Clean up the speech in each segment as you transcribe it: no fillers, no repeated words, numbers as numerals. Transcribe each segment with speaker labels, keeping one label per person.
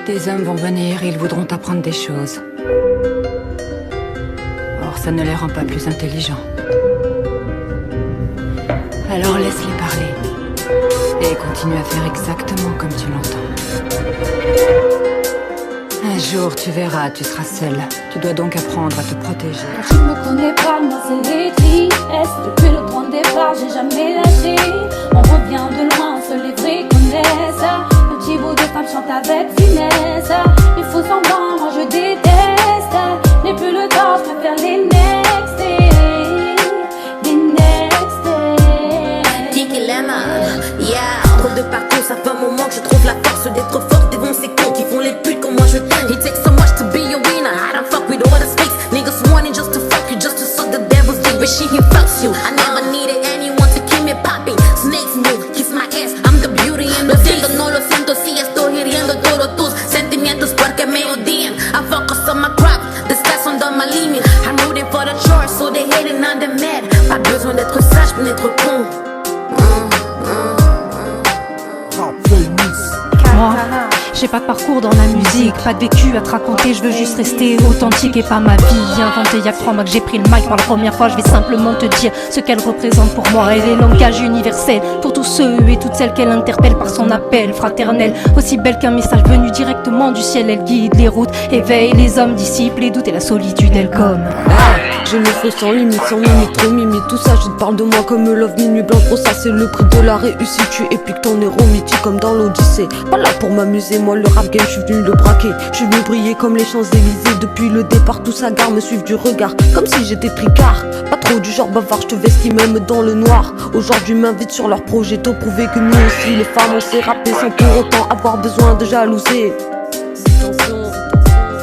Speaker 1: Des hommes vont venir et ils voudront t'apprendre des choses. Or, ça ne les rend pas plus intelligents. Alors laisse-les parler. Et continue à faire exactement comme tu l'entends. Un jour, tu verras, tu seras seul. Tu dois donc apprendre à te protéger.
Speaker 2: Tu me connais pas, moi c'est les JS. Depuis le point de départ, j'ai jamais lâché. On revient de loin, seuls les vrais connaissent. Le petit bout de femme chante avec finesse. Il faut semblant, moi je déteste. N'ai plus le temps, je préfère les next day. Les next day.
Speaker 3: Dikelema, yeah. Trop de parcours, ça fait un moment que je trouve la force d'être forte devant ces cons qui font les putes comme moi je t'aime. It takes so much to be a winner. I don't fuck with all the stakes. Niggas wanting just to fuck you, just to suck the devil's dick, but she fucks you. I never needed anyone to keep me popping. Snakes move, kiss my ass, I'm the beauty in the beast. No lo siento si estoy hiriendo todos tus sentimientos porque me odian. I focus on my craft, the sky's under my limit. I'm rooting for the chores, so they hating on the mad. Pas besoin d'être sage pour n'être con.
Speaker 4: Moi, j'ai pas de parcours dans la musique, pas de vécu à te raconter, je veux juste rester authentique et pas ma vie inventée. Y'a que 3 mois que j'ai pris le mic pour la première fois, je vais simplement te dire ce qu'elle représente pour moi. Elle est langage universel pour tous ceux et toutes celles qu'elle interpelle par son appel fraternel. Aussi belle qu'un message venu directement du ciel, elle guide les routes, éveille les hommes, dissipe les doutes et la solitude, elle comme.
Speaker 5: Je le fais sans limite, sans limite, trop mimite. Tout ça, je te parle de moi comme Love Minuit Blanche. Pour ça, c'est le prix de la réussite. Tu épiques ton héros mythique comme dans l'Odyssée. Pas là pour m'amuser, moi le rap game, je suis venu le braquer. Je suis venu briller comme les Champs-Élysées. Depuis le départ, tout ça gare me suivent du regard. Comme si j'étais tricard. Pas trop du genre bavard, je te vestis même dans le noir. Aujourd'hui, m'invite sur leur projet. T'as prouvé que nous aussi, les femmes, on sait rapper sans pour autant avoir besoin de jalouser.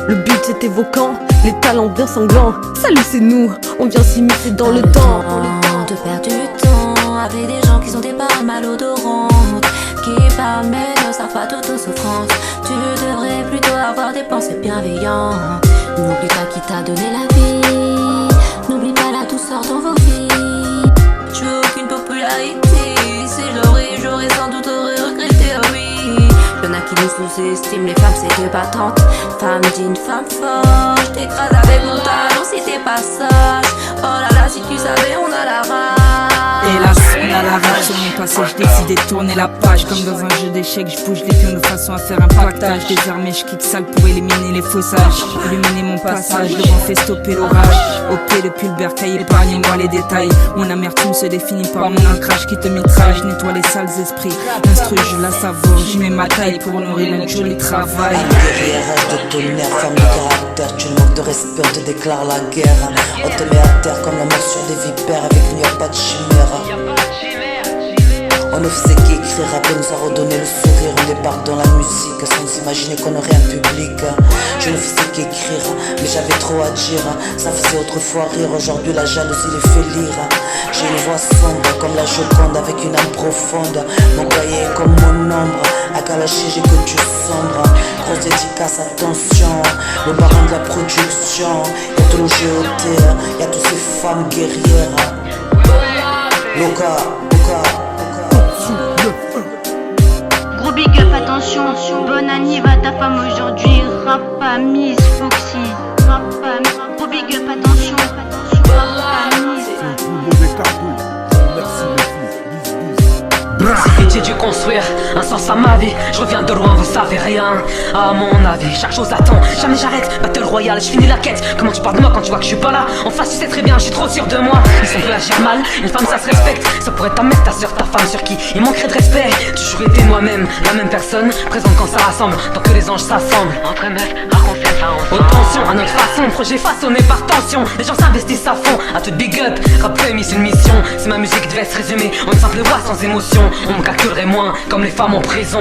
Speaker 5: Le beat c'est évoquant, les talents bien sanglants. Salut c'est nous, on vient s'immiscer dans le temps.
Speaker 3: De perdre du temps avec des gens qui sont des balles malodorantes, qui parlent mais ne savent pas toute souffrance. Tu devrais plutôt avoir des pensées bienveillantes. N'oublie pas qui t'a donné la vie, n'oublie pas la douceur dans vos vies. Je veux aucune popularité, si j'aurais sans doute regretté, oui. Y'en a qui nous sous-estiment, les femmes c'est que battantes. Femme digne, femme forte, je t'écrase avec mon talent si t'es pas sage. Oh là là, si tu savais, on a la rage.
Speaker 6: Hélas, on a la rage sur mon passé, je décide de tourner la page. Comme dans un jeu d'échecs, je bouge les pions de façon à faire un pactage. Désormais je kick sale pour éliminer les faussages, illuminer mon passage, le vent fait stopper l'orage. OP depuis le bercail, épargnez-moi les détails. Mon amertume se définit par mon ancrage qui te mitraille. Nettoie les sales esprits, l'instru je la savoure. J'y mets ma taille pour nourrir mon joli travail.
Speaker 7: Guerrière, rage de tonnerre, femme de caractère. Tu manques de respect, on te déclare la guerre. On te met à terre comme la morsure des vipères. Avec nous y'a pas de chimère. On ne faisait qu'écrire, à peine nous a redonné le sourire. On débarque dans la musique sans s'imaginer qu'on aurait un public. Je ne faisais qu'écrire, mais j'avais trop à dire. Ça faisait autrefois rire, aujourd'hui la jalousie les fait lire. J'ai une voix sombre comme la Joconde avec une âme profonde. Mon cahier est comme mon ombre, à Kalaché j'ai que du sombre. Grosse dédicace, attention, le baron de la production. Y'a tout le GOT, y'a toutes ces femmes guerrières. Loca, Loca.
Speaker 8: Gros big up, attention, bonne anniv à ta femme aujourd'hui. Rap à Miss Foxy, rap à gros big up, attention, rap à Miss.
Speaker 9: J'ai dû construire un sens à ma vie. Je reviens de loin, vous savez rien. À mon avis, chaque chose attend. Jamais j'arrête, Battle Royale, je finis la quête. Comment tu parles de moi quand tu vois que je suis pas là? En face, tu sais très bien, je suis trop sûr de moi. Ils sont prêts à agir mal, une femme ça se respecte. Ça pourrait être ta mère, ta soeur, ta femme sur qui il manquerait de respect. Toujours été moi-même, la même personne, présente quand ça rassemble. Tant que les anges s'assemblent. Entre meufs, raconter ça ensemble. Haute tension, à notre façon, projet façonné par tension. Les gens s'investissent à fond, à toute big up. Rap game, c'est une mission. Si ma musique devait se résumer en une simple voix sans émotion, on me calculerait moins comme les femmes en prison.